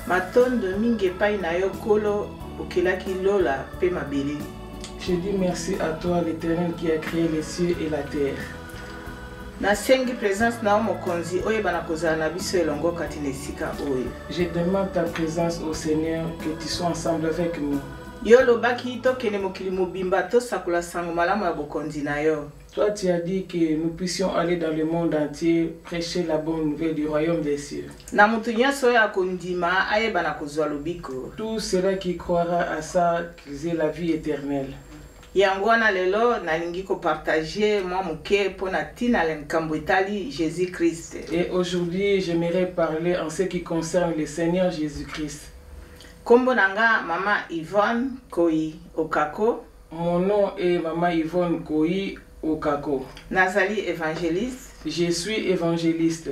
Matondo mingi pai na yo kolo okelaki lola pe mabele. Je dis merci à toi, l'Éternel, qui a créé les cieux et la terre. Nasengi présence na mokonzi oyeba na kozala na biso elongo kati na esika oyo. Je demande ta présence au Seigneur, que tu sois ensemble avec nous. Yo lobaki tokende mokili mobimba tosakula sango malamu ya bokonzi na yo. Toi, tu as dit que nous puissions aller dans le monde entier, prêcher la bonne nouvelle du royaume des cieux. Na mutu nyonso ya kondima ayeba na kozwa lobiko. Tout cela qui croira à ça, qu'ils aient la vie éternelle. Yango wana lelo nalingi ko partager mwa muke pona tina lenkambo etali Jésus-Christ. Et aujourd'hui, j'aimerais parler en ce qui concerne le Seigneur Jésus-Christ. Kombo nanga Mama Yvonne Koi Okako. Mon nom est Mama Yvonne Koi Okako. Nazali évangéliste. Je suis évangéliste.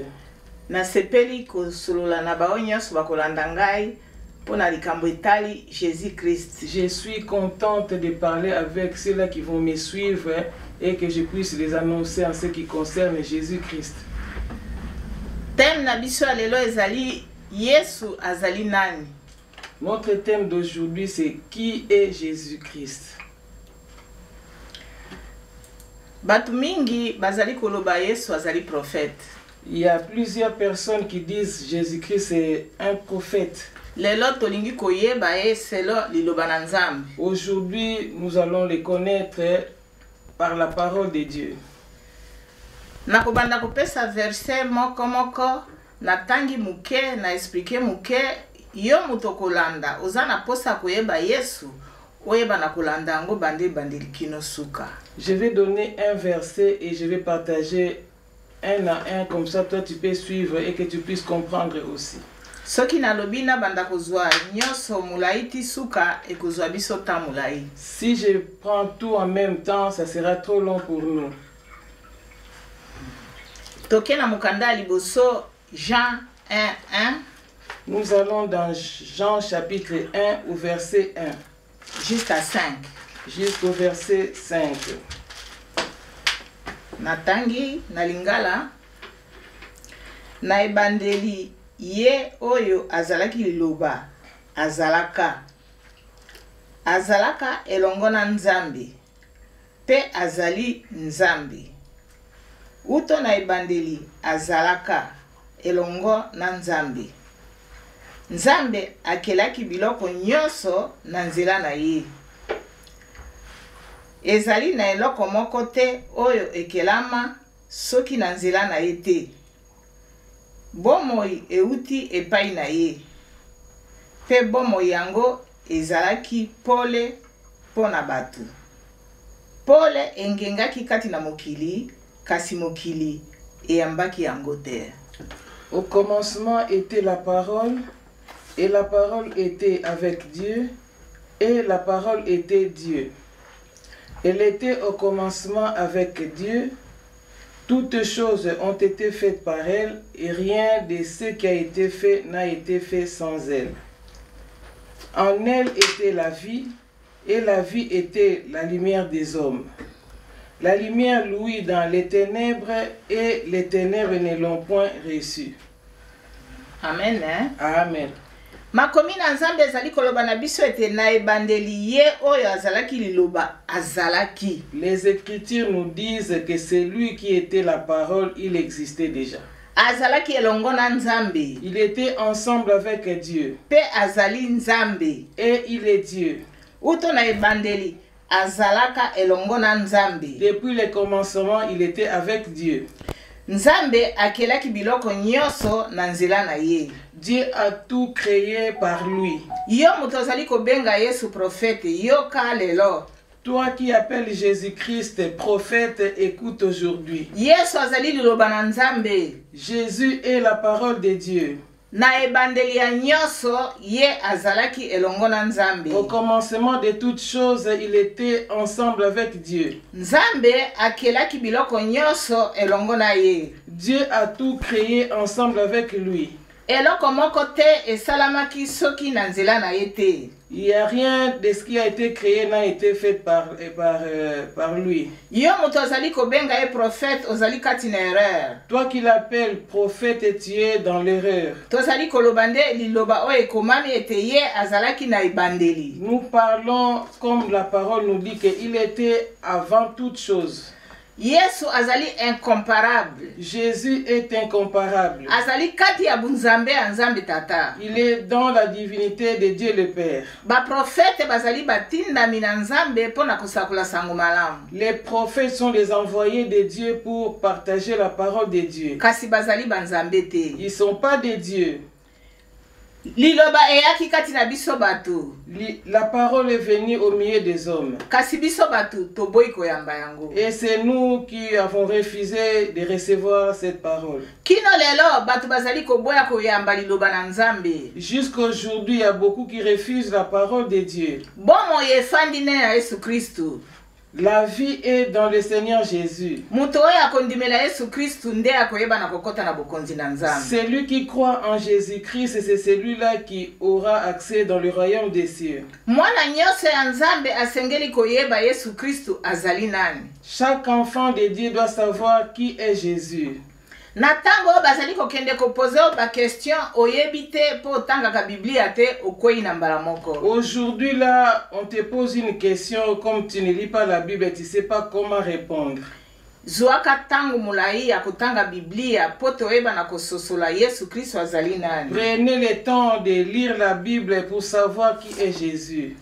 Nasepeli kosolola na bao nyonso bakolanda ngai pona likambo etali Jésus-Christ. Je suis contente de parler avec ceux-là qui vont me suivre et que je puisse les annoncer en ce qui concerne Jésus-Christ. Thème na biso ya lelo ezali Yesu azali nani. Notre thème d'aujourd'hui, c'est qui est Jésus-Christ. Batu mingi bazali koloba Yesu azali prophète. Il y a plusieurs personnes qui disent Jésus-Christ est un prophète. Lelo tolingi koyeba selo liloba na Nzambe. Aujourd'hui, nous allons les connaître par la parole de Dieu. Nakobanda kopesa verset moko na tangi muke na expliquer muke yo mutokolanda ozana posa koyeba Yesu oyeba na kolanda ngo bande likino suka. Je vais donner un verset et je vais partager un à un, comme ça toi tu peux suivre et que tu puisses comprendre aussi. Soki na lobina banda kozwa nyoso mulaiti suka e kozwa biso ta mulai. Si je prends tout en même temps, ça sera trop long pour nous. Tokena mukanda liboso Jean 1:1. Nous allons dans Jean chapitre 1 au verset 1. Jusqu'à 5. Jusqu'au verset 5. Natangi na lingala na ebandeli ye oyo azalaki liloba azalaka elongo na Nzambe pe azali Nzambe. Uto na ebandeli azalaka elongo na Nzambe. Nzambe akelaki biloko nyonso na nzela na ye. Ezali na eloko moko te oyo ekelama soki na nzela na ye te. Bomoi euti epai na ye. Pe bomoi yango ezalaki pole pona batu. Pole engengaki kati na mokili, kasi mokili eyambaki yango te. Au commencement était la parole, et la parole était avec Dieu, et la parole était Dieu. Elle était au commencement avec Dieu. Toutes choses ont été faites par elle, et rien de ce qui a été fait n'a été fait sans elle. En elle était la vie, et la vie était la lumière des hommes. La lumière louit dans les ténèbres, et les ténèbres ne l'ont point reçue. Amen. Amen. Makomi na Nzambe ezali koloba na biso ete na ebandeli ye oyo azalaki liloba azalaki. Les Écritures nous disent que c'est lui qui était la parole, il existait déjà. Azalaki elongo na Nzambe. Il était ensemble avec Dieu. Pe azali Nzambe. Et il est Dieu. Uto na ebandeli azalaka elongo na Nzambe. Depuis le commencement, il était avec Dieu. Nzambe akelaki biloko nyonso na nzela na ye. Dieu a tout créé par lui. Yo muto azali kobenga Yesu prophète, yo ka lelo. Toi qui appelles Jésus-Christ prophète, écoute aujourd'hui. Yesu azali liloba na Nzambe. Jésus est la parole de Dieu. Na ebandeli ya nyonso ye azalaki elongo na Nzambe. Au commencement de toutes choses, il était ensemble avec Dieu. Nzambe akelaki biloko nyonso elongo na ye. Dieu a tout créé ensemble avec lui. eloko moko te esalamaki soki na nzela na ye te. Il n'y a rien de ce qui a été créé n'a été fait par lui. Yo moto ozali kobenga ye prophète ozali kati na erreur. Toi qui l'appelles prophète et tu es dans l'erreur. Tozali koloba nde liloba oyo ekomami ete ye azalaki na ebandeli. Nous parlons comme la parole nous dit qu'il était avant toute chose. Yesu azali incomparable. Jésus est incomparable. Azali kati ya bunzambe ya nzambe tata. Il est dans la divinité de Dieu le Père. Ba prophète bazali batindami na nzambe pona kosakula sango malamu. Les prophètes sont les envoyés de Dieu pour partager la parole de Dieu. Kasi bazali banzambe te. Ils sont pas des dieux. Liloba eyaki kati na biso batu. La parole est venue au milieu des hommes. Kasi biso batu toboyi koyamba yango. Et c'est nous qui avons refusé de recevoir cette parole. Kino lelo batu bazali koboya koyamba liloba na nzambe. Jusqu'aujourd'hui, il y a beaucoup qui refusent la parole de Dieu. Bomo yefandi ne ya Yesu Kristu. La vie est dans le Seigneur Jésus. Celui qui croit en Jésus-Christ, c'est celui-là qui aura accès dans le royaume des cieux. Chaque enfant de Dieu doit savoir qui est Jésus. Natango bazali kokende kopoze ba question oyebite po tangaka Biblia te okwei na mbala moko. Aujourd'hui là, on te pose une question comme tu ne lis pas la Bible, tu sais pas comment répondre. Zuaka tango mulai ya kutanga Biblia po toeba na kososola Yesu Kristo azali nani. Prenez le temps de lire la Bible pour savoir qui est Jésus.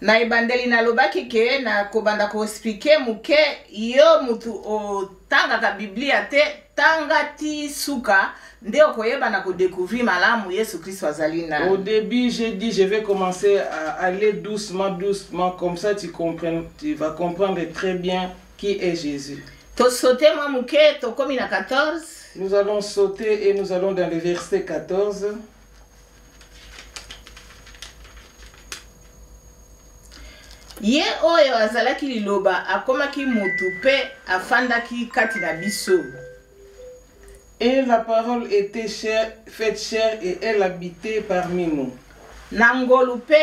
Na ibandeli na lobaki ke na kobanda ko expliquer muke yo mutu o tanga ka Biblia te tanga ti suka nde okoyeba na ko découvrir malamu Yesu Kristo azali nani. Au début, j'ai dit je vais commencer à aller doucement comme ça tu vas comprendre très bien qui est Jésus. To sauter mo muke to komi na 14. Nous allons sauter et nous allons dans le verset 14. Ye oyo azalaki liloba akomaki mutu pe afandaki kati na biso. Et la parole était faite chair et elle habitait parmi nous. Nangolu pe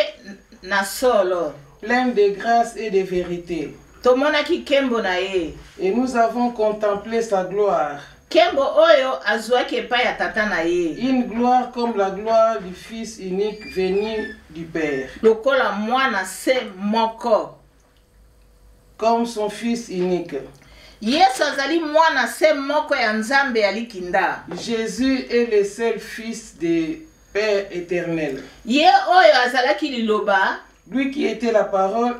na solo. Pleine de grâce et de vérité. Tomonaki kembo na ye. Et nous avons contemplé sa gloire. Kembo oyo azwaki epai ya tata na ye. Une gloire comme la gloire du Fils unique venu du Père. Lokola mwana se moko. Comme son Fils unique. Yesu azali mwana se moko ya nzambe ya likinda. Jésus est le seul Fils du Père éternel. Ye oyo azalaki liloba. Lui qui était la parole.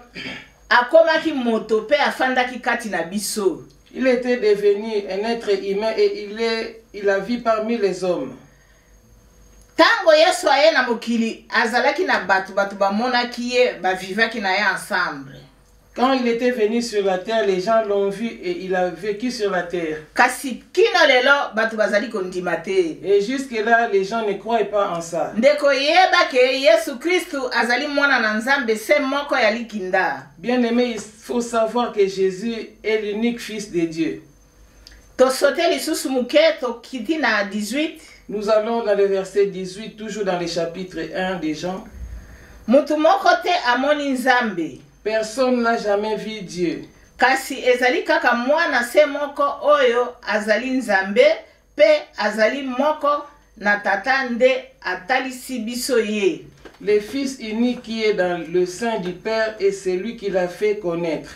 Akomaki moto pe afandaki kati na biso. Il était devenu un être humain et il a vécu parmi les hommes. Tango Yesu aye na mokili azalaki na batu bamonaki ye bavivaki na ye ensemble. Quand il était venu sur la terre, les gens l'ont vu et il a vécu sur la terre. Kasi kino lelo batu bazali kondima te. Et jusque là, les gens ne croient pas en ça. Ndeko yeba ke Yesu Kristu azali mwana na nzambe se moko ya likinda. Bien aimé, il faut savoir que Jésus est l'unique Fils de Dieu. To sote lisusu muke to kiti na 18. Nous allons dans le verset 18, toujours dans le chapitre 1 de Jean. Mutu moko te amoni nzambe. Personne n'a jamais vu Dieu. Kasi ezali kaka mwana se moko oyo azali nzambe pe azali moko na tata nde atalisi biso ye. Le Fils unique qui est dans le sein du Père est celui qui l'a fait connaître.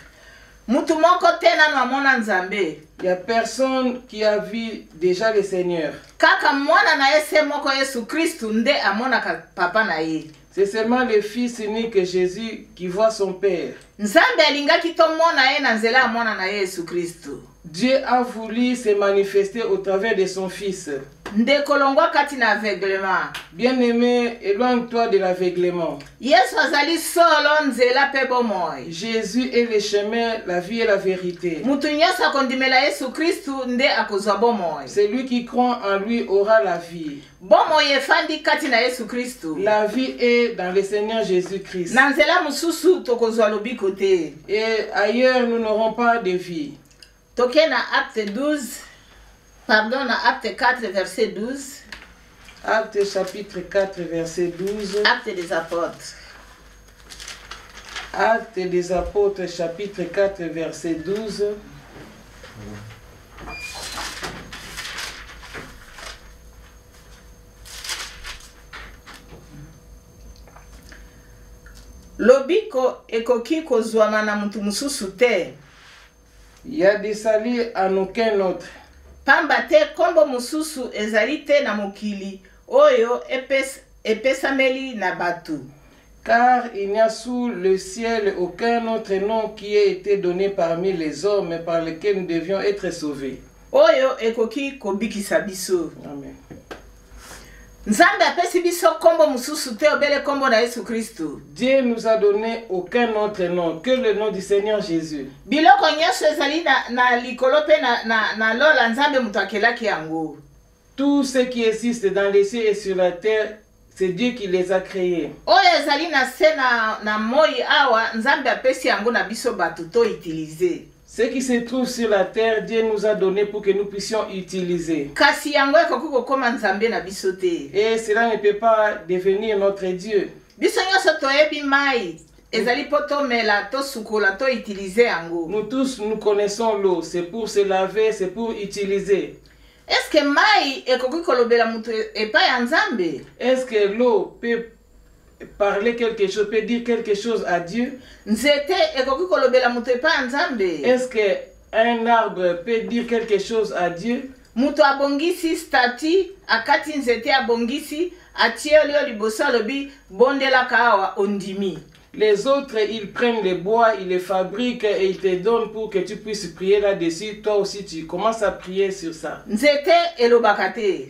Mutu moko te nanu amona nzambe. Il n'y a personne qui a vu déjà le Seigneur. Kaka mwana na ye se moko Yesu Kristu nde amonaka papa na ye. C'est seulement le Fils unique Jésus qui voit son Père. Nzambe alingaki tomona ye na nzela ya mwana na Yesu Kristu. Dieu a voulu se manifester au travers de son Fils. Ndekolongwa kati na aveuglement. Bien-aimé, éloigne-toi de l'aveuglement. Yesu azali solo nzela pe bomoi. Jésus est le chemin, la vie et la vérité. Mutu nyonso akondimela Yesu Kristu nde akozwa bomoi. Celui qui croit en lui aura la vie. Bomoi efandi kati na Yesu Kristu. La vie est dans le Seigneur Jésus-Christ. Na nzela mususu tokozwa lobiko te. Et ailleurs nous n'aurons pas de vie. Toke na acte 12. Pardon, na acte 4 verset 12. Actes chapitre 4, verset 12. Actes des apôtres. Actes des apôtres chapitre 4, verset 12. Lobiko ekoki kozwama na mutu mususu te. Ya desali en aucun autre. Pamba te kombo mususu ezali te na mokili oyo epesameli na batu. Car il n'y a sous le ciel aucun autre nom qui ait été donné parmi les hommes par lequel nous devions être sauvés. Oyo ekoki kobikisa biso. Amen. Nzambe apesi biso kombo mususu te obele kombo na Yesu Kristo. Dieu nous a donné aucun autre nom que le nom du Seigneur Jésus. Biloko nyonso ezali na likolo pe na lola Nzambe mutu akelaki yango. Tout ce qui existe dans les cieux et sur la terre, c'est Dieu qui les a créés. Oyo ezali na se na moi awa Nzambe apesi yango na biso batu to utiliser. Ce qui se trouve sur la terre, Dieu nous a donné pour que nous puissions utiliser. Kasi yango ekoki kokoma Nzambe na biso te. Et cela ne peut pas devenir notre Dieu. Biso nyonso toyebi mai ezali po tomela to sukola to utiliser yango. Nous tous, nous connaissons l'eau. C'est pour se laver, c'est pour utiliser. Est-ce que mai ekoki kolobela mutu epai ya Nzambe? Est-ce que l'eau peut parler quelque chose, peut dire quelque chose à Dieu? Nzete ekoki kolobela mutu epai ya Nzambe? Est-ce qu'un arbre peut dire quelque chose à Dieu? Mutu abongisi stati akati nzete abongisi atie lio liboso alobi bondelaka awa ondimi. Les autres, ils prennent les bois, ils les fabriquent et ils te donnent pour que tu puisses prier là-dessus. Toi aussi, tu commences à prier sur ça. Nzete elobaka te.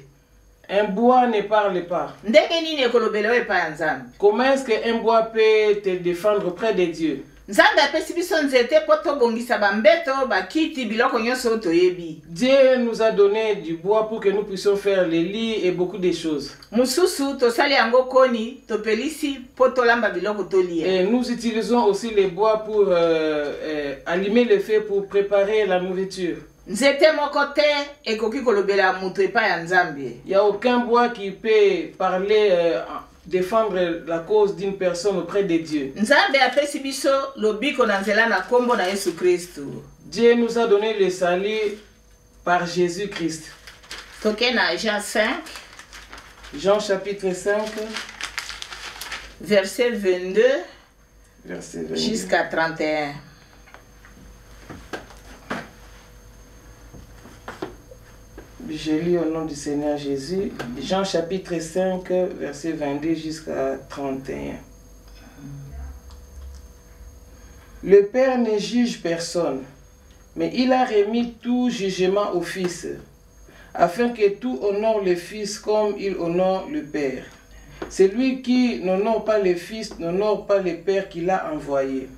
Un bois ne parle pas. Ndenge nini ekolobela epai ya Nzambe? Comment est-ce qu'un bois peut te défendre auprès de Dieu? Nzambe apesi biso nzete po tobongisa bambeto bakiti biloko nyonso toyebi. Dieu nous a donné du bois pour que nous puissions faire les lits et beaucoup de choses. Mususu tosali yango koni topelisi po tolamba biloko tolia. Et nous utilisons aussi les bois pour allumer le feu pour préparer la nourriture. Nzete moko te ekoki kolobela mutu epai ya Nzambe. Il n'y a aucun bois qui peut parler, défendre la cause d'une personne auprès de Dieu. Nzambe apesi biso lobiko na nzela na kombo na Yesu Kristo. Dieu nous a donné le salut par Jésus-Christ. Toke na Jean 5, Jean chapitre 5, verset 22 verset 20. jusqu'à 31. Je lis au nom du Seigneur Jésus. Jean chapitre 5, verset 22 jusqu'à 31. Le Père ne juge personne, mais il a remis tout jugement au Fils, afin que tout honore le Fils comme il honore le Père. Celui qui n'honore pas le Fils n'honore pas le Père qui l'a envoyé.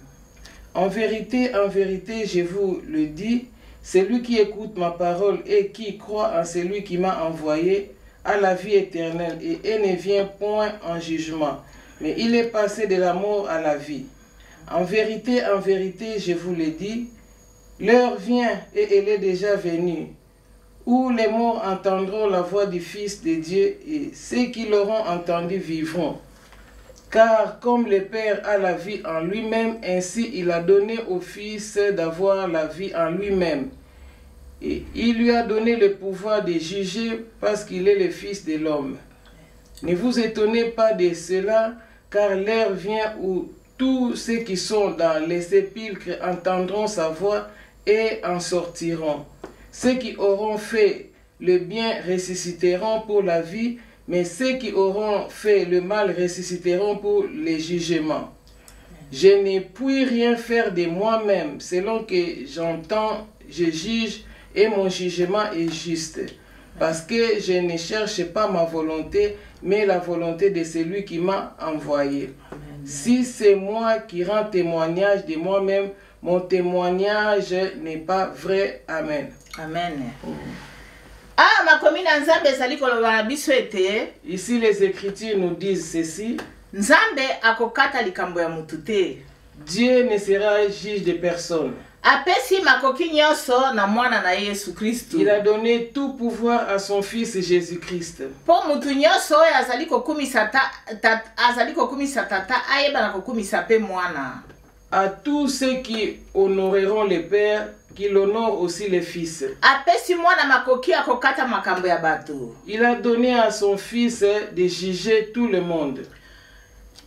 En vérité, je vous le dis, celui qui écoute ma parole et qui croit en celui qui m'a envoyé a la vie éternelle et ne vient point en jugement, mais il est passé de la mort à la vie. En vérité, je vous le dis, l'heure vient et elle est déjà venue, où les morts entendront la voix du Fils de Dieu et ceux qui l'auront entendu vivront. Car comme le Père a la vie en lui-même, ainsi il a donné au Fils d'avoir la vie en lui-même. Et il lui a donné le pouvoir de juger parce qu'il est le Fils de l'homme. Ne vous étonnez pas de cela, car l'heure vient où tous ceux qui sont dans les sépulcres entendront sa voix et en sortiront. Ceux qui auront fait le bien ressusciteront pour la vie, mais ceux qui auront fait le mal ressusciteront pour le jugement. Je ne puis rien faire de moi-même, selon que j'entends, je juge, et mon jugement est juste, parce que je ne cherche pas ma volonté, mais la volonté de celui qui m'a envoyé. Amen. Si c'est moi qui rends témoignage de moi-même, mon témoignage n'est pas vrai. Amen. Amen. Ah, ma commune Nzambe ezali koloba na biso ete. Ici les Écritures nous disent ceci. Nzambe akokata likambo ya mutu te. Dieu ne sera juge de personne. apesi makoki nyonso na mwana na Yesu Kristu. Il a donné tout pouvoir à son fils Jésus-Christ. Po mutu nyonso oyo azali kokumisa tata ayeba na kokumisa pe mwana. À tous ceux qui honoreront les pères, qu'il honore aussi les fils. Apesi mwana makoki akokata makambo ya bato. Il a donné à son fils de juger tout le monde.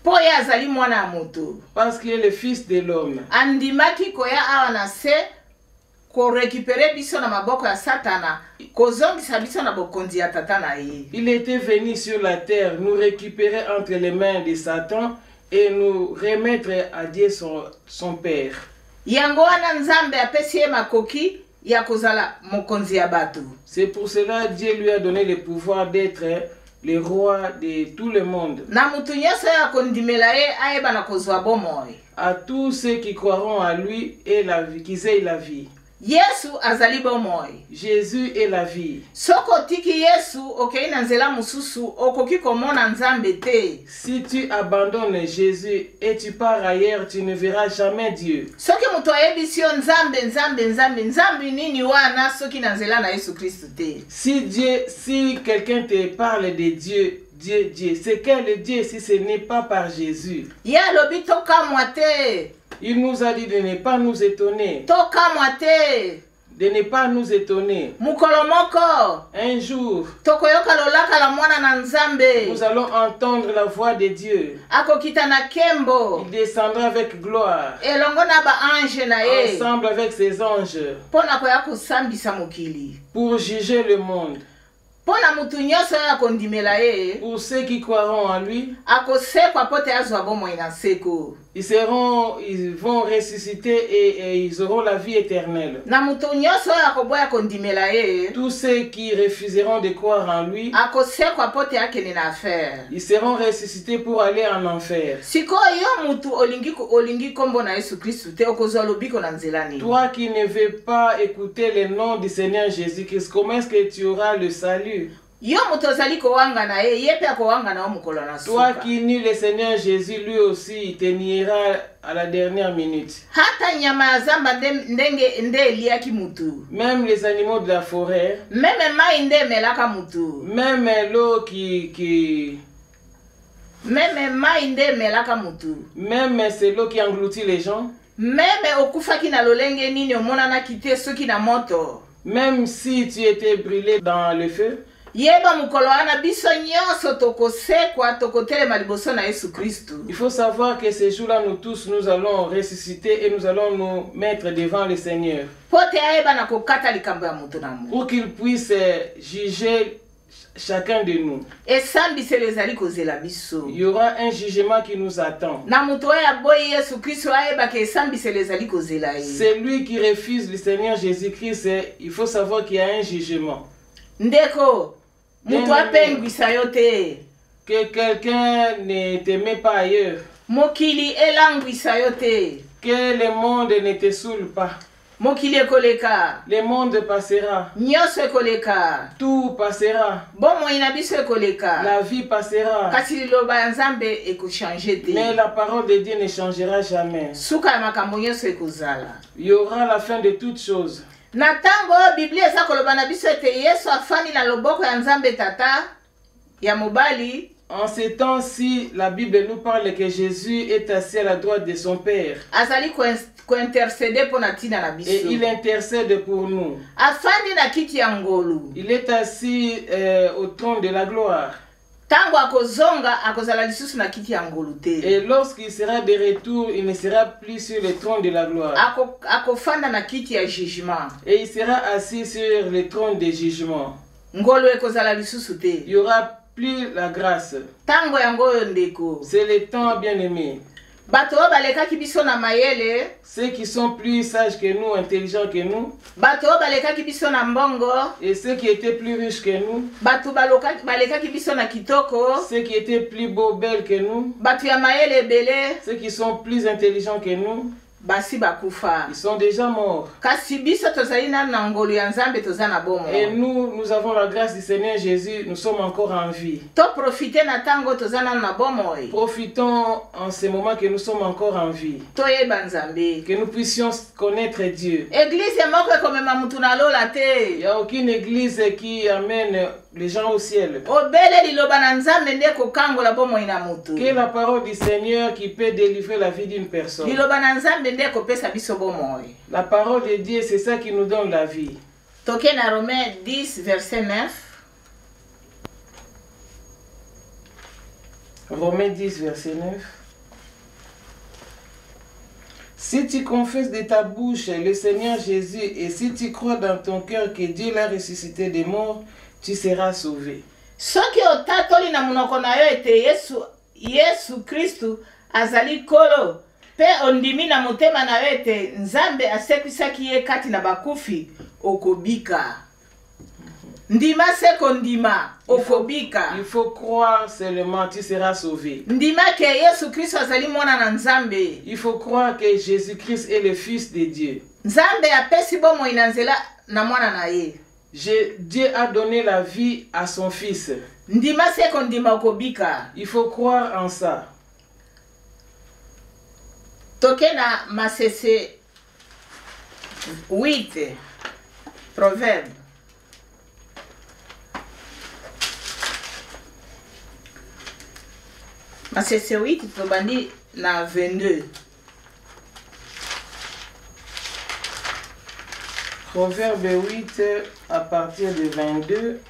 Po ye azali mwana ya moto. Parce qu'il est le fils de l'homme. Andimaki koya awa na se ko récupérer biso na maboko ya Satana, kozongisa biso na bokonzi ya tata na ye. Il était venu sur la terre nous récupérer entre les mains de Satan et nous remettre à Dieu son Père. Yango wana Nzambe apesi ye makoki ya kozala mokonzi ya bato. C'est pour cela Dieu lui a donné le pouvoir d'être le roi de tout le monde. Na mutu nyonso ya kondimela ye ayeba na kozwa bomoi. À tous ceux qui croiront à lui et la vie, qu'ils aient la vie. Yesu azali bomoi. Jésus est la vie. Soko tiki Yesu okei na nzela mususu okoki komona Nzambe te. Si tu abandonnes Jésus et tu pars ailleurs, tu ne verras jamais Dieu. Soki mutu ayebisi yo Nzambe nini wana soki na nzela na Yesu Kristu te. Si quelqu'un te parle de Dieu, Dieu, c'est quel Dieu si ce n'est pas par Jésus? Ya lobi toka mwate. Il nous a dit de ne pas nous étonner. Toka mwate. De ne pas nous étonner. Mukolo moko. Un jour, tokoyoka lolaka la mwana na Nzambe. Nous allons entendre la voix de Dieu. Akokita na kembo. Il descendra avec gloire. Elongo na ba ange na ye. Ensemble avec ses anges. Pona koya kusambisa mokili. Pour juger le monde. Pona mutu nyonso ya kondimela ye. Pour ceux qui croiront en lui. Akosekwa pote azwa bomoi na seko. Ils vont ressusciter et ils auront la vie éternelle. Na mutu nyonso ya koboya kondimela ye. Tous ceux qui refuseront de croire en lui. Akosekwa pote akene na affaire. Ils seront ressuscités pour aller en enfer. Siko yo mutu olingi kombo na Yesu Kristu te okozwa lobiko na nzela ni. Toi qui ne veux pas écouter le nom du Seigneur Jésus-Christ, comment est-ce que tu auras le salut? Yo muto zali kowanga na ye pe kowanga na mukolo na suka. Toi qui nie le Seigneur Jésus, lui aussi il te niera à la dernière minute. Hata nyama ya zamba ndenge eliaki mutu. Même les animaux de la forêt. Même mai nde melaka mutu. Même l'eau Même mai nde melaka mutu. Même c'est l'eau qui engloutit les gens. Même okufaki na lolenge nini omonana kite soki na moto. Même si tu étais brûlé dans le feu. Yeba mukolo ana biso nyonso tokosekwa tokotelema liboso na Yesu Kristu. Il faut savoir que ces jours-là, nous tous, nous allons ressusciter et nous allons nous mettre devant le Seigneur. Pote ayeba na kokata likambo ya mutu na mu. Pour qu'il puisse juger chacun de nous. Esambise lezali kozela biso. Il y aura un jugement qui nous attend. Na mutu ya boyi Yesu Kristu ayeba ke esambise lezali kozela ye. C'est lui qui refuse le Seigneur Jésus-Christ. Il faut savoir qu'il y a un jugement. Ndeko. Mutu apengwisa yo te. Que quelqu'un ne t'aime pas ailleurs. Mokili elangwisa yo te. Que le monde ne te saoule pas. Mokili ekoleka. Le monde passera. Nyonso ekoleka. Tout passera. Bomoi na biso ekoleka. La vie passera. Kasi liloba ya Nzambe ekochange te. Mais la parole de Dieu ne changera jamais. Suka ya makambo nyonso ekozala. Il y aura la fin de toutes choses. Na tango Biblia eza koloba na biso ete Yesu afani na loboko ya Nzambe tata ya mobali. En ces temps-ci, la Bible nous parle que Jésus est assis à la droite de son Père. Azali ko intercéder pour na tina na biso. Et il intercède pour nous. Afani na kiti ya ngolu. Il est assis au trône de la gloire. Tango akozonga akozala lisusu na kiti ya ngolu te. Et lorsqu'il sera de retour, il ne sera plus sur le trône de la gloire. Akofanda na kiti ya jugement. Et il sera assis sur le trône de jugement. Ngolu ekozala lisusu te. Il y aura plus la grâce. Tango ya ngoyo ndeko. C'est le temps bien-aimé. Bato balekaki biso na mayele. Ceux qui sont plus sages que nous, intelligents que nous. Bato balekaki biso na mbongo. Et ceux qui étaient plus riches que nous. Bato balekaki biso na kitoko. Ceux qui étaient plus beaux, belles que nous. Bato ya mayele ebele. Ceux qui sont plus intelligents que nous. basi bakufa. Ils sont déjà morts. Kasi biso tozali na ngolu ya Nzambe toza na bomo. Et nous avons la grâce du Seigneur Jésus, nous sommes encore en vie. To profiter na tango toza na bomo. Profitons en ce moment que nous sommes encore en vie. To yeba Nzambe. Que nous puissions connaître Dieu. Église moko komema mutu na lola te. Il n'y a aucune église qui amène les gens au ciel. Obele liloba na Nzambe nde kokangola bomo ina mutu. Que la parole du Seigneur qui peut délivrer la vie d'une personne. Liloba na Nzambe nde kopesa biso bomo. La parole de Dieu, c'est ça qui nous donne la vie. Toke na Romains 10 verset 9. Romains 10 verset 9. Si tu confesses de ta bouche le Seigneur Jésus et si tu crois dans ton cœur que Dieu l'a ressuscité des morts, tu seras sauvé. Soki otatoli na munoko na yo ete Yesu Kristu azali kolo pe ondimi na motema na yo ete Nzambe asekwisaki ye kati na bakufi okobika. Ndima seko ndima okobika. Il faut croire seulement, tu seras sauvé. Ndima ke Yesu Kristu azali mwana na Nzambe. Il faut croire que Jésus-Christ est le Fils de Dieu. Nzambe apesi bomo ina nzela na mwana na ye. Dieu a donné la vie à son Fils. Ndima seko ndima okobika. Il faut croire en ça. Toke na Masese 8 Proverbe. Masese 8 tobandi na 22. Proverbe 8 à partir de 22.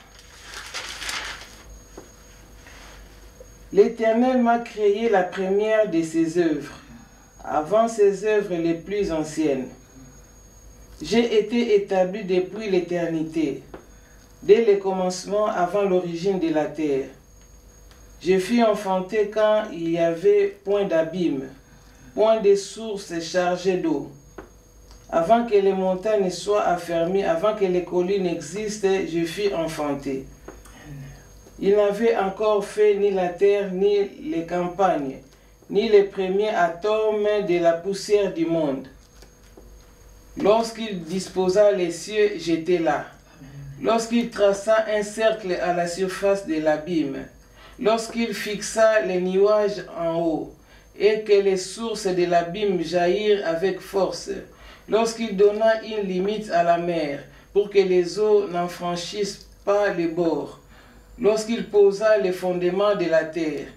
L'Éternel m'a créé la première de ses œuvres, avant ses œuvres les plus anciennes. J'ai été établi depuis l'éternité, dès le commencement avant l'origine de la terre. Je fus enfanté quand il y avait point d'abîme, point de sources chargées d'eau. Avant que les montagnes soient affermies, avant que les collines existent, je fus enfanté. Il n'avait encore fait ni la terre, ni les campagnes, ni les premiers atomes de la poussière du monde. Lorsqu'il disposa les cieux, j'étais là. Lorsqu'il traça un cercle à la surface de l'abîme, lorsqu'il fixa les nuages en haut, et que les sources de l'abîme jaillirent avec force, lorsqu'il donna une limite à la mer, pour que les eaux n'en franchissent pas les bords, lorsqu'il posa les fondements de la terre,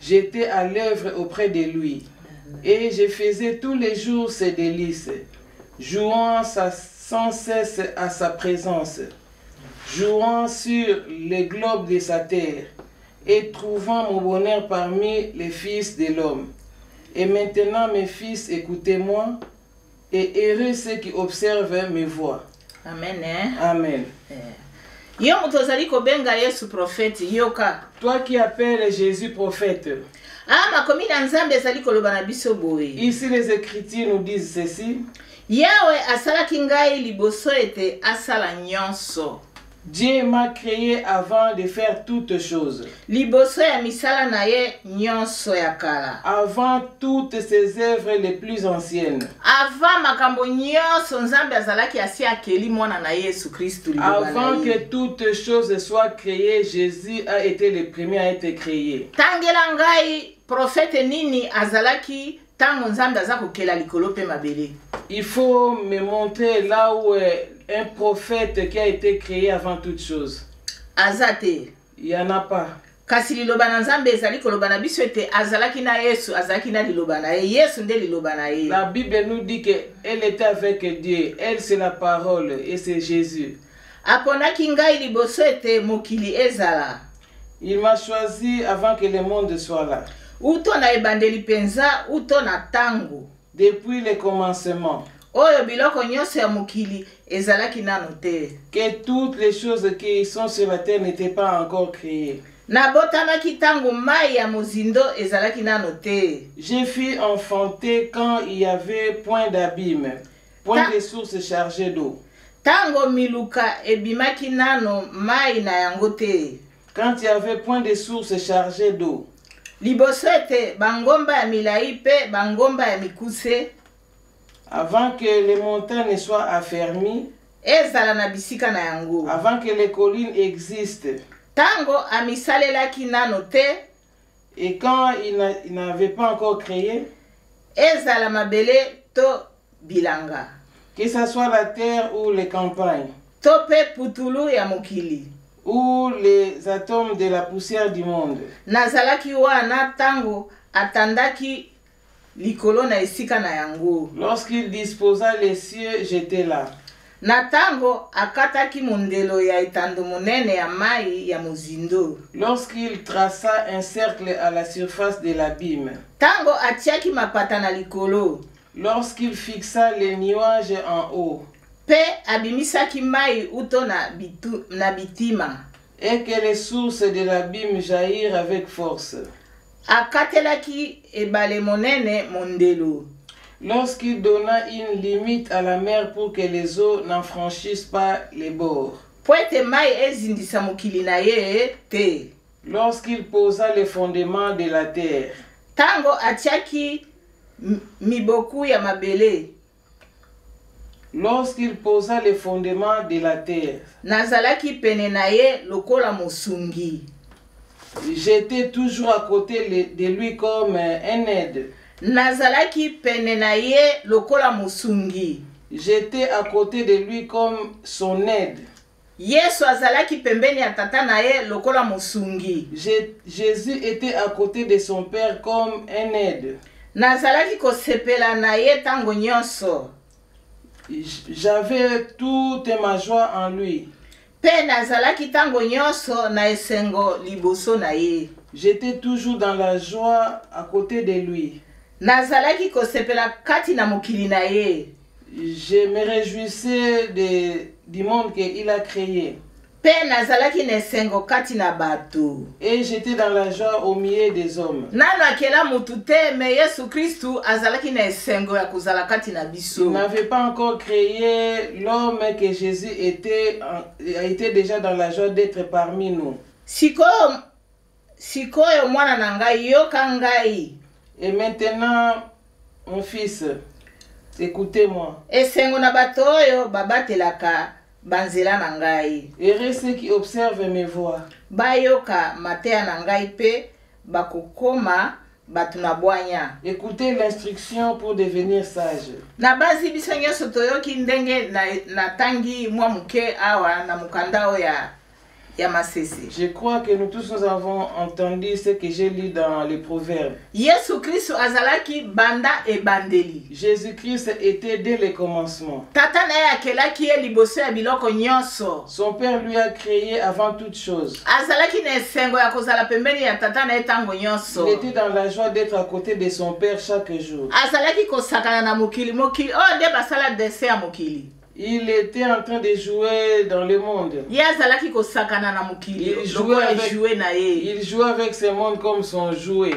j'étais à l'œuvre auprès de lui, et je faisais tous les jours ses délices, jouant sans cesse à sa présence, jouant sur les globes de sa terre, et trouvant mon bonheur parmi les fils de l'homme. Et maintenant, mes fils, écoutez-moi, et heureux ceux qui observent mes voix. Amen. Amen. Yo mutozali kobenga Yesu prophète yoka. Toi qui appelles Jésus prophète. Makomi na Nzambe ezali koloba na biso boye. Ici les Écritures nous disent ceci. Yawe asalaki ngai liboso ete asala nyonso. Dieu m'a créé avant de faire toutes choses. Liboso ya misala na ye nyonso ya kala. Avant toutes ses œuvres les plus anciennes. Avant makambo nyonso Nzambe azalaki asi akeli mwana na Yesu Kristu liboba na ye. Avant que toutes choses soient créées, Jésus a été le premier à être créé. Tangela ngai prophète nini azalaki tango Nzambe aza kokela likolo pe mabele. Il faut me montrer là où est un prophète qui a été créé avant toute chose. Azate. Il n'y en a pas. Kasi liloba na Nzambe ezali koloba na biso ete azalaki na Yesu, azalaki na liloba na ye. Yesu nde liloba na ye. La Bible nous dit qu'elle était avec Dieu. Elle, c'est la parole et c'est Jésus. Aponaki ngai liboso ete mokili ezala. Il m'a choisi avant que le monde soit là. Uto na ebandeli penza, uto na tango. Depuis le commencement. Oyo biloko nyonso ya mokili ezalaki nano te. Que toutes les choses qui sont sur la terre n'étaient pas encore créées. Na botamaki tango mai ya mozindo ezalaki nano te. Je fus enfanté quand il y avait point d'abîme, point de sources chargées d'eau. Tango miluka ebimaki nano mai na yango te. Quand il y avait point de sources chargées d'eau. Liboso ete bangomba ya milai pe bangomba ya mikuse Avant que les montagnes ne soient affermies, ezala na bisika na yango. avant que les collines existent, Tango amisalelaki nano te, et quand il n'avait pas encore créé, ezala mabele to bilanga, que ce soit la terre ou les campagnes, to pe putulu ya mokili. ou les atomes de la poussière du monde. Nazalaki wana tango atandaki likolo na esika na yango. Lorsqu'il disposa les cieux, j'étais là. Na tango akataki mondelo ya etando monene ya mai ya mozindo. Lorsqu'il traça un cercle à la surface de l'abîme. Tango atiaki mapata na likolo. Lorsqu'il fixa les nuages en haut. Pe abimisaki mai uto na bitima. Et que les sources de l'abîme jaillirent avec force. Akatelaki ebale monene mondelo. Lorsqu'il donna une limite à la mer pour que les eaux n'en franchissent pas les bords. Poete mai ezindisa mokili na ye te. Lorsqu'il posa les fondements de la terre. Tango atiaki miboku ya mabele. Lorsqu'il posa les fondements de la terre. Nazalaki pene na ye lokola mosungi. J'étais toujours à côté de lui comme un aide. Nazalaki pene na ye lokola mosungi. J'étais à côté de lui comme son aide. Yesu azalaki pembeni ya tata na ye lokola mosungi. Jésus était à côté de son père comme un aide. Nazalaki kosepela na ye tango nyonso. J'avais toute ma joie en lui. Pe nazalaki tango nyonso na esengo liboso na ye. J'étais toujours dans la joie à côté de lui. Nazalaki kosepela kati na mokili na ye. Je me réjouissais du monde qu'il a créé. Pe nazalaki na esengo kati na bato. Et j'étais dans la joie au milieu des hommes. Nano akela mutu te, me Yesu Kristu azalaki na esengo ya kozala kati na biso. Il n'avait pas encore créé l'homme que Jésus a été déjà dans la joie d'être parmi nous. Sikoyo mwana na ngai yoka ngai. Et maintenant, mon fils, écoutez-moi. Esengo na bato oyo babatelaka banzela na ngai. Heureux ceux qui observent mes voies. Bayoka mateya na ngai pe bakokoma batu na bwanya. Écoutez l'instruction pour devenir sage. Na bazi biso nyonso toyoki ndenge na tangi mwa muke awa na mukanda oya ya masese. Je crois que nous tous nous avons entendu ce que j'ai lu dans les proverbes. Yesu Kristo azalaki banda e bandeli. Jésus-Christ était dès le commencement. Tata na ye akelaki ye liboso ya biloko nyonso. Son père lui a créé avant toute chose. Azalaki na esengo ya kozala pembeni ya tata na ye tango nyonso. Il était dans la joie d'être à côté de son père chaque jour. Azalaki kosakana na mokili oyo nde basala dessin ya mokili. Il était en train de jouer dans le monde. Ye azalaki kosakana na mokili. Il jouait avec ce monde comme son jouet.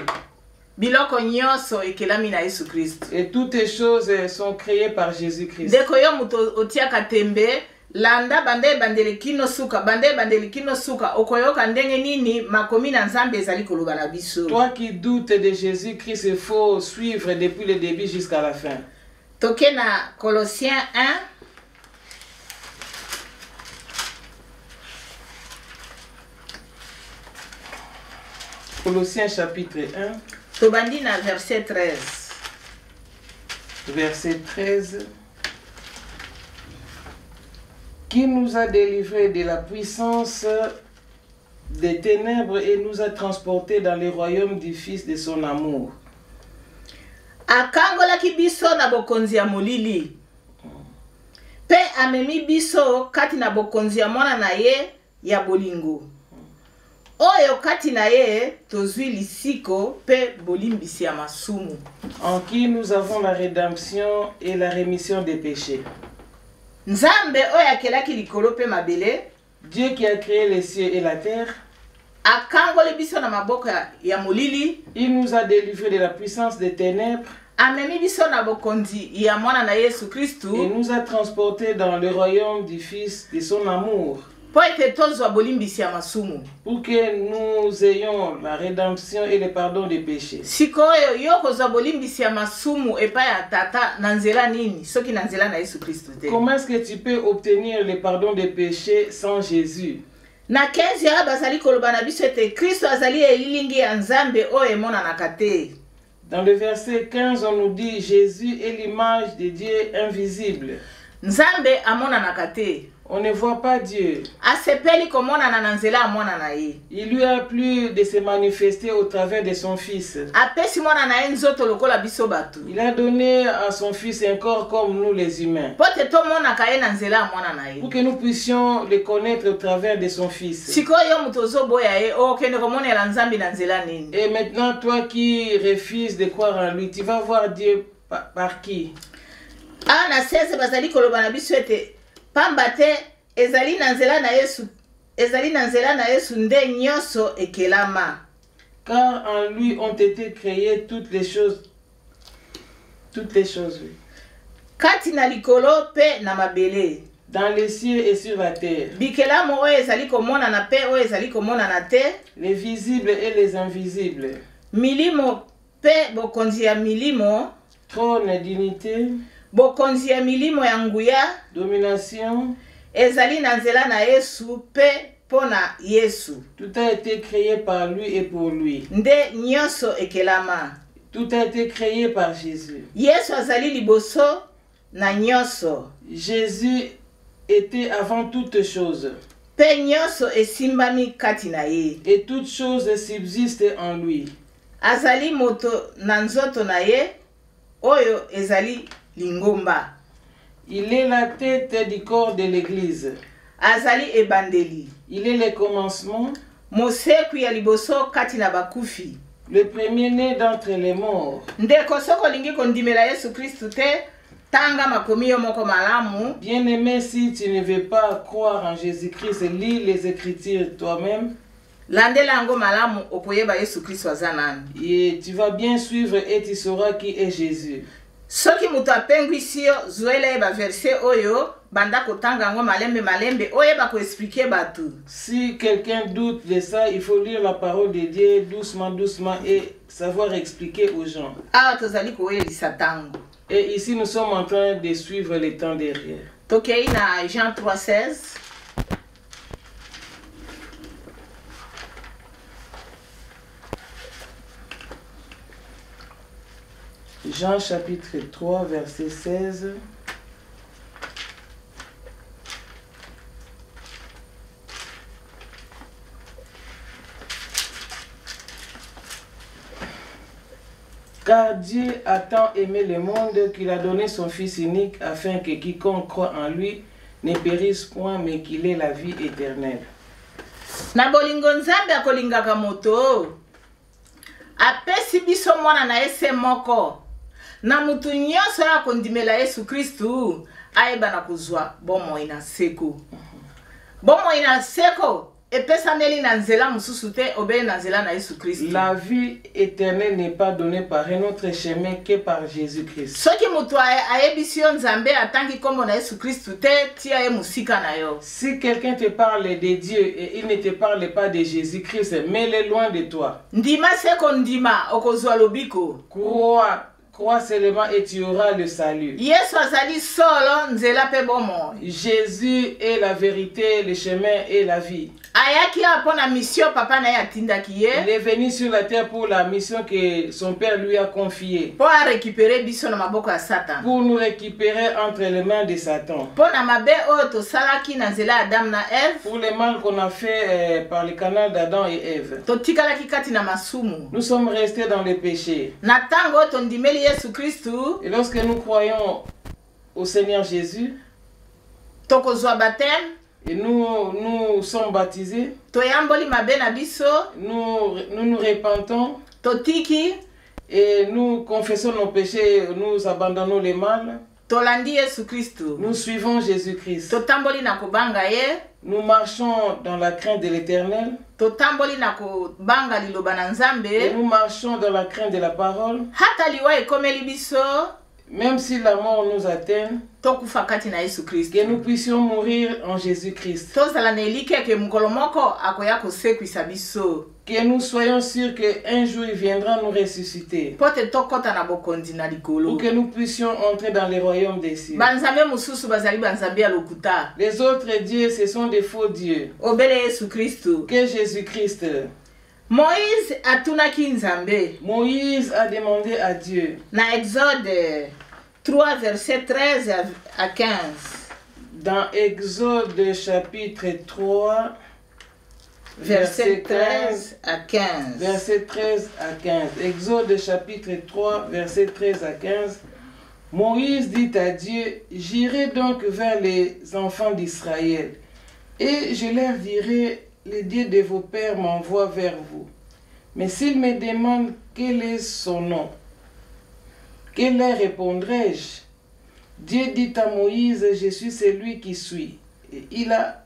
Biloko nyonso ekelami na Yesu Kristo. Et toutes les choses sont créées par Jésus-Christ. Ndeko yo muto otiaka tembe landa bande bandeli kino suka okoyoka ndenge nini makomi na Nzambe ezali koloba na biso. Toi qui doutes de Jésus-Christ, il faut suivre depuis le début jusqu'à la fin. Toke na Colossiens 1. Colossiens chapitre 1. Tobandi na verset 13. Verset 13. Qui nous a délivrés de la puissance des ténèbres et nous a transportés dans le royaume du Fils de son amour. Akangolaki biso na bokonzi ya molili. Pe amemi biso kati na bokonzi ya mwana na ye ya bolingo. Oyo kati na ye tozwi lisiko pe bolimbisi ya masumu. En qui nous avons la rédemption et la rémission des péchés. Nzambe oyo akelaki likolo pe mabele. Dieu qui a créé les cieux et la terre. Akangoli biso na maboko ya molili. Il nous a délivrés de la puissance des ténèbres. Amemi biso na bokonzi ya mwana na Yesu Kristu. Et nous a transportés dans le royaume du Fils de son amour. po ete tozwa bolimbisi ya masumu. Pour que nous ayons la rédemption et le pardon des péchés. Sikoyo yo kozwa bolimbisi ya masumu epai ya tata na nzela nini soki na nzela na Yesu Kristo te. Comment est-ce que tu peux obtenir le pardon des péchés sans Jésus? Na 15 ya bazali koloba na biso ete Kristo azali elilingi ya Nzambe oyo emonanaka te. Dans le verset 15, on nous dit Jésus est l'image de Dieu invisible. Nzambe amonanaka te. On ne voit pas Dieu. Asepeli komonana na nzela amona na ye. Il lui a plu de se manifester au travers de son Fils. Apesi mwana na ye nzoto lokola biso batu. Il a donné à son Fils un corps comme nous les humains. Pote tomonaka ye na nzela amona na ye. Pour que nous puissions le connaître au travers de son Fils. Sikoyo mutu ozoboya ye okende komonela Nzambe na nzela nini. Et maintenant, toi qui refuses de croire en lui, tu vas voir Dieu par qui? Ah, na 16 bazali koloba na biso ete pamba te ezali na nzela na Yesu nde nyonso ekelama. Car en lui ont été créées toutes les choses. Toutes les choses, oui. Kati na likolo pe na mabele. Dans les cieux et sur la terre. Bikelamo oyo ezali komona na pe oyo ezali komona na te. Les visibles et les invisibles. Milimo pe bokonzi ya milimo. Trône, dignité. Bokonzi ya milimo ya nguya. Domination. Ezali na nzela na Yesu pe pona Yesu. Tout a été créé par lui et pour lui. Nde nyonso ekelama. Tout a été créé par Jésus. Yesu azali liboso na nyonso. Jésus était avant toutes choses. Pe nyonso esimbami kati na ye. Et toutes choses subsistent en lui. Azali moto na nzoto na ye oyo ezali lingomba. Il est la tête du corps de l'Église. Azali ebandeli. Il est le commencement. Moseku ya liboso kati na bakufi. Le premier-né d'entre les morts. Ndeko soko lingi kondimela Yesu Kristo te tanga makomi yo moko malamu. Bien-aimé, si tu ne veux pas croire en Jésus-Christ, lis les Écritures toi-même. Landela yango malamu okoyeba Yesu Kristo aza nani. Et tu vas bien suivre et tu sauras qui est Jésus. Soki mutu apengwisi yo zuela eba verset oyo banda kotanga yango malembe oyeba ko expliquer batu. Si quelqu'un doute de ça, il faut lire la parole de Dieu doucement et savoir expliquer aux gens. Awa tozali koyelisa tango. Et ici nous sommes en train de suivre le temps derrière. Tokei na Jean 3:16. Jean chapitre 3, verset 16. Car Dieu a tant aimé le monde qu'il a donné son Fils unique afin que quiconque croit en lui ne périsse point mais qu'il ait la vie éternelle. Na bolingo Nzambe akolingaka moto. Apesi biso mwana na ese moko. Na mutu nyonso ya kondimela Yesu Kristu ayeba na kuzwa bomoi na seko. Bomoi na seko epesameli na nzela mususu te obeye na nzela na Yesu Kristu. La vie éternelle n'est pas donnée par un autre chemin que par Jésus-Christ. Soki mutu ayebisi yo Nzambe atangi kombo na Yesu Kristu te tia ye musika na yo. Si quelqu'un te parle de Dieu et il ne te parle pas de Jésus-Christ, mets-le loin de toi. Ndima seko ndima okozwa lobiko. Crois seulement et tu auras le salut. Yesu azali solo nzela pe bomo. Jésus est la vérité, le chemin et la vie. Ayaki apona mission papa na ya tindaki ye. Il est venu sur la terre pour la mission que son père lui a confiée. Pour récupérer biso na maboko ya Satan. Pour nous récupérer entre les mains de Satan. Pour na mabe oyo tosalaki na nzela Adam na Ève. Pour le mal qu'on a fait par le canal d'Adam et Ève. Totikalaki kati na masumu. Nous sommes restés dans le péché. Na tango tondimeli Yesu Kristu. Et lorsque nous croyons au Seigneur Jésus, tokozwa baptême. Et nous sommes baptisés. Toyamboli mabe na biso. Nous repentons. Totiki. Et nous confessons nos péchés, nous abandonnons le mal. Tolandi Yesu Kristu. Nous suivons Jésus-Christ. Totamboli na kobanga ye. Nous marchons dans la crainte de l'Éternel. Totamboli na kobanga liloba na Nzambe. Et nous marchons dans la crainte de la parole. Hata liwa ekomeli biso. même si la mort nous atteigne, tokufa kati na Yesu Kristo. que nous puissions mourir en Jésus-Christ. Tozala na elike ke mukolo moko akoya kosekwisa biso. Que nous soyons sûrs qu'un jour il viendra nous ressusciter. Pote tokota na bokonzi na likolo. Pour que nous puissions entrer dans les royaumes des cieux. Banzambe mususu bazali banzambe ya lokuta. Les autres dieux, ce sont des faux dieux. Obele Yesu Kristo. Que Jésus-Christ. Moïse atunaki nzambe. Moïse a demandé à Dieu. Na Exode 3 verset 13 à 15. Dans Exode chapitre 3 verset 13 à 15. Verset 13 à 15. Exode chapitre 3 verset 13 à 15. Moïse dit à Dieu, j'irai donc vers les enfants d'Israël et je leur dirai, le Dieu de vos pères m'envoie vers vous. Mais s'ils me demandent quel est son nom, que leur répondrai-je? Dieu dit à Moïse, je suis celui qui suis. Et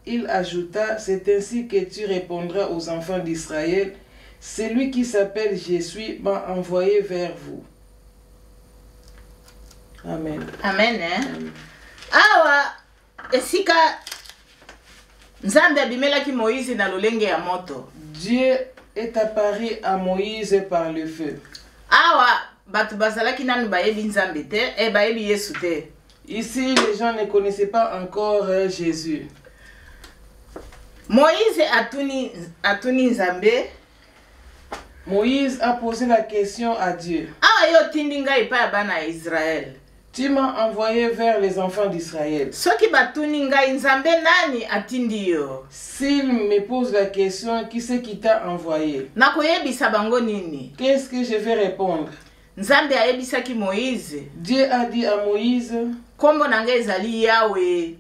il ajouta, c'est ainsi que tu répondras aux enfants d'Israël, celui qui s'appelle Je suis m'a envoyé vers vous. Amen. Amen. Awa esika Nzambe abimelaki Moïse na lolenge ya moto. Dieu est apparu à Moïse par le feu. Awa batu bazalaki nanu bayebi Nzambe te, bayebi Yesu te. Ici, les gens ne connaissaient pas encore Jésus. Moïse atuni Nzambe. Moïse a posé la question à Dieu. Awa yo tindi ngai pa ya bana ya Israël. Tu m'as envoyé vers les enfants d'Israël. Soki batuni ngai Nzambe nani atindi yo? S'il me pose la question, qui c'est qui t'a envoyé? Nakoyebisa bango nini? Qu'est-ce que je vais répondre? Nzambe ayebisaki Moïse. Dieu a dit à Moïse, kombo na ngai ezali Yahweh.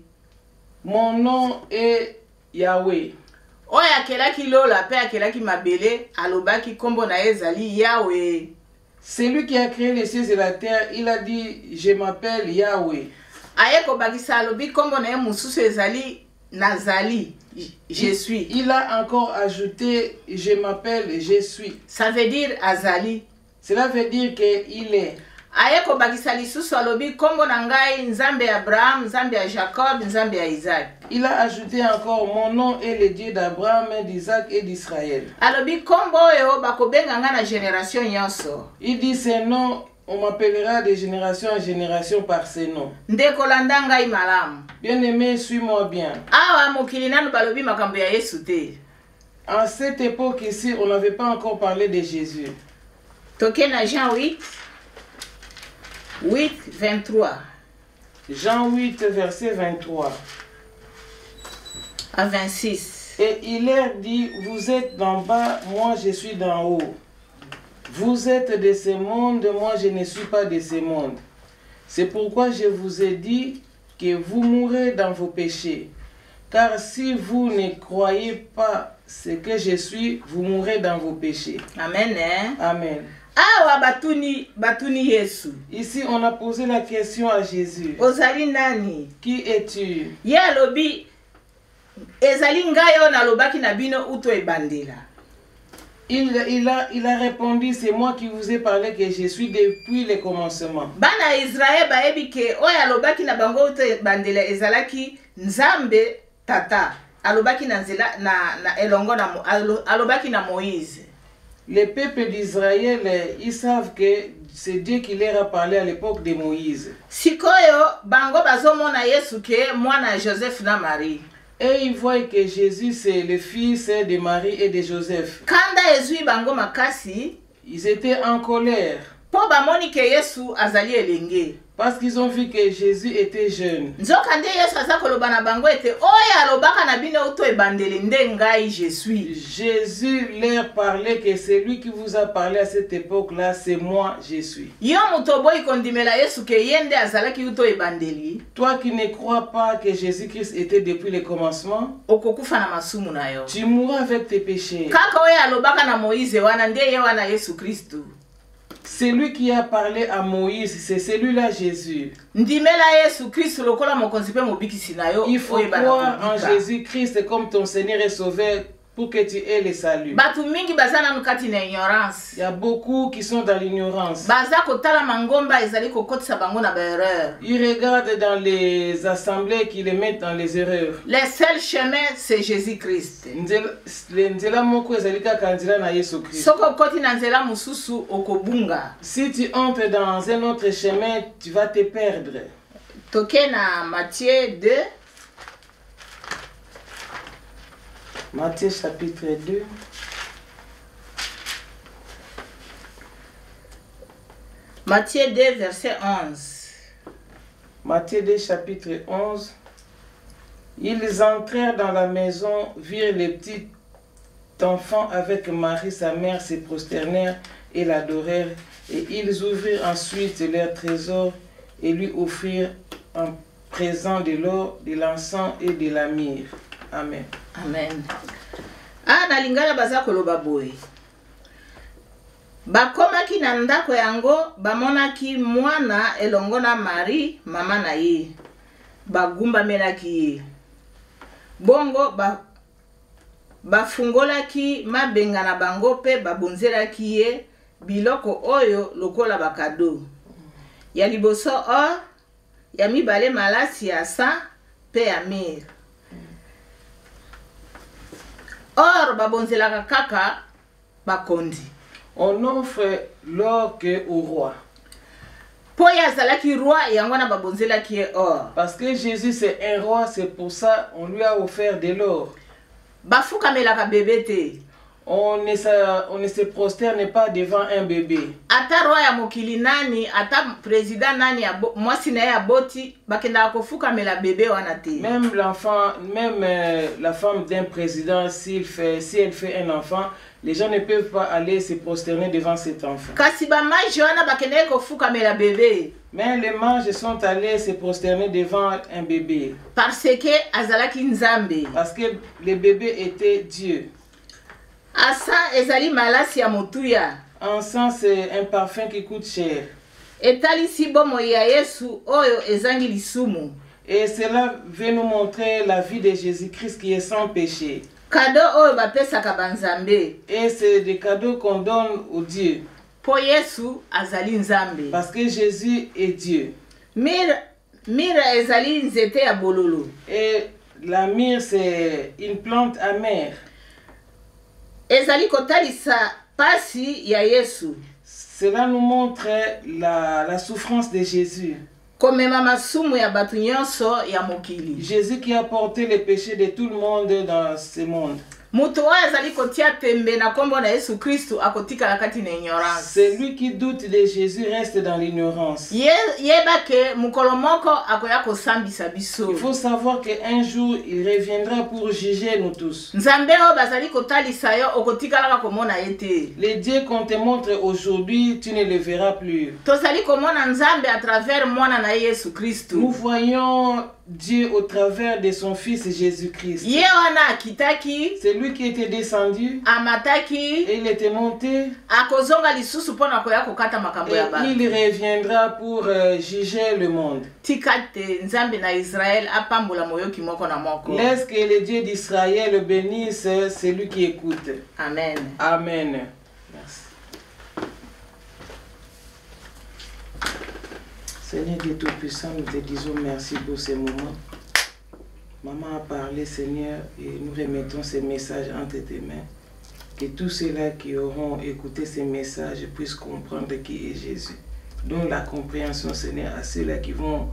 Mon nom est Yahweh. Oyo akelaki lola pe akelaki mabele alobaki kombo na ezali Yahweh. Celui qui a créé les cieux et la terre, il a dit, je m'appelle Yahweh. Ayeko bakisa alobi kombo na mususu ezali Nazali. Je suis. Il a encore ajouté, je m'appelle, je suis. Ça veut dire Azali. Cela veut dire qu'il est. Ayeko bakisa lisusu alobi kombo na ngai Nzambe Abraham, Nzambe ya Jacob, Nzambe ya Isaac. Il a ajouté encore, mon nom est le Dieu d'Abraham, d'Isaac et d'Israël. Alobi kombo oyo bakobenga nga na génération nyonso. Il dit ces noms, on m'appellera de génération en génération par ces noms. Ndeko landa ngai malamu. Bien-aimé, suis-moi bien. Awa mokili nanu balobi makambo ya Yesu te. En cette époque ici, on n'avait pas encore parlé de Jésus. Toke na Jean 8, 23. Jean 8, verset 23 à 26. Et il leur dit, vous êtes d'en bas, moi je suis d'en haut. Vous êtes de ce monde, moi je ne suis pas de ce monde. C'est pourquoi je vous ai dit que vous mourrez dans vos péchés. Car si vous ne croyez pas ce que je suis, vous mourrez dans vos péchés. Amen. Amen. Awa batuni Yesu. Ici, on a posé la question à Jésus. Ozali nani? Qui es-tu? Ye lobi ezali ngai oyo nalobaki na bino uto ebandela. Il a répondu, c'est moi qui vous ai parlé que je suis depuis le commencement. Bana Israël bayebi ke oyo alobaki na bango uto ebandela ezalaki Nzambe tata. Alobaki na nzela na elongo na alobaki na Moïse. Les peuples d'Israël, ils savent que c'est Dieu qui leur a parlé à l'époque de Moïse. Sikoyo bango bazomona Yesu ke mwana Joseph na Marie. Et ils voient que Jésus c'est le fils de Marie et de Joseph. Kanda ezui bango makasi, ils étaient en colère. Po bamoni ke Yesu azali elenge. Parce qu'ils ont vu que Jésus était jeune. Nzokande Yesu azakoloba na bango ete oya alobaka na bino uto ebandele nde ngai je suis. Jésus leur parlait que c'est lui qui vous a parlé à cette époque-là, c'est moi, je suis. Yo muto boy kondimela Yesu ke yende azalaki uto ebandeli. Toi qui ne crois pas que Jésus-Christ était depuis le commencement, okokufa na masumu na yo. Tu mourras avec tes péchés. Kaka oya alobaka na Moïse wana nde ye wana Yesu Kristo. Celui qui a parlé à Moïse, c'est celui-là Jésus. Il faut croire en Jésus-Christ comme ton Seigneur et Sauveur pour que tu aies le salut. Batu mingi bazana nukati na ignorance. Il y a beaucoup qui sont dans l'ignorance. Baza kotala mangomba ezali kokotisa bango na erreur. Ils regardent dans les assemblées qui les mettent dans les erreurs. Le seul chemin c'est Jésus-Christ. Nzela moko ezali kaka nzela na Yesu Christ. Soko koti na nzela mususu okobunga. Si tu entres dans un autre chemin, tu vas te perdre. Toke na Matthieu 2. Matthieu chapitre 2. Matthieu 2 verset 11. Matthieu 2 chapitre 11. Ils entrèrent dans la maison, virent les petits enfants avec Marie sa mère, se prosternèrent et l'adorèrent. Et ils ouvrirent ensuite leur trésor et lui offrirent en présent de l'or, de l'encens et de la myrrhe. Amen. Amen. Ah, na lingala baza koloba boye. Bakomaki na ndako yango, bamonaki mwana elongo na Marie, mama na ye. Bagumba melaki ye. Bongo bafungolaki mabenga na bango pe babonzelaki ye biloko oyo lokola bakado. Ya liboso or, ya mibale malasi ya sa pe ya mire. Or babonzelaka kaka bakondi. On offre l'or que au roi. Po ya zalaki roi yango na babonzelaki ye or. Parce que Jésus c'est un roi, c'est pour ça on lui a offert de l'or. Bafukamelaka bébé te. On ne se prosterne pas devant un bébé. Ata roi ya mokili nani, ata président nani ya mwasi na ya boti, bakenda kofukamela bébé wana te. Même l'enfant, même la femme d'un président, si elle fait un enfant, les gens ne peuvent pas aller se prosterner devant cet enfant. Kasi ba maji wana bakenda kofukamela bébé. Mais les mages sont allés se prosterner devant un bébé. Parce que azalaki nzambe. Parce que le bébé était Dieu. Asa ezali malasi ya motuya. Encens c'est un parfum qui coûte cher. Etalisi bomo ya Yesu oyo ezangi lisumu. Et cela veut nous montrer la vie de Jésus-Christ qui est sans péché. Cadeau oyo bapesaka banzambe. Et c'est des cadeaux qu'on donne au Dieu. Po Yesu azali nzambe. Parce que Jésus est Dieu. Mira ezali nzete ya bololo. Et la myrrhe c'est une plante amère. Ezali kotalisa pasi ya Yesu. Cela nous montre la souffrance de Jésus. Komema masumu ya batu nyonso ya mokili. Jésus qui a porté les péchés de tout le monde dans ce monde. Mutu oyo ezali kotia tembe na kombo na Yesu Kristu akotikala kati na ignorance. Celui qui doute de Jésus reste dans l'ignorance. Yeba ke mukolo moko akoya kosambisa biso. Il faut savoir qu'un jour il reviendra pour juger nous tous. Nzambe oyo bazali kotalisa yo okotikala komona yete. Les dieux qu'on te montre aujourd'hui, tu ne les verras plus. Tozali komona Nzambe à travers mwana na Yesu Kristu. Nous voyons Dieu au travers de son fils Jésus-Christ. Ye wana kitaki. C'est lui qui était descendu. Amataki. Et il était monté. Akozonga lisusu pona koya kokata makambo ya ba. Et il reviendra pour juger le monde. Tikate Nzambe na Israël apambola moyoki moko na moko. Laisse que le Dieu d'Israël bénisse celui qui écoute. Amen. Amen. Merci. Seigneur Dieu Tout-Puissant, nous te disons merci pour ces moments. Maman a parlé, Seigneur, et nous remettons ces messages entre tes mains. Que tous ceux-là qui auront écouté ces messages puissent comprendre qui est Jésus. Donne la compréhension, Seigneur, à ceux-là qui vont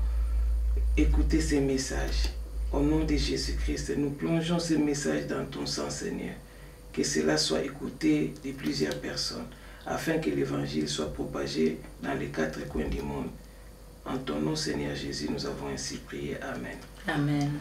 écouter ces messages. Au nom de Jésus-Christ, nous plongeons ces messages dans ton sang, Seigneur. Que cela soit écouté de plusieurs personnes, afin que l'évangile soit propagé dans les 4 coins du monde. En ton nom, Seigneur Jésus, nous avons ainsi prié. Amen. Amen.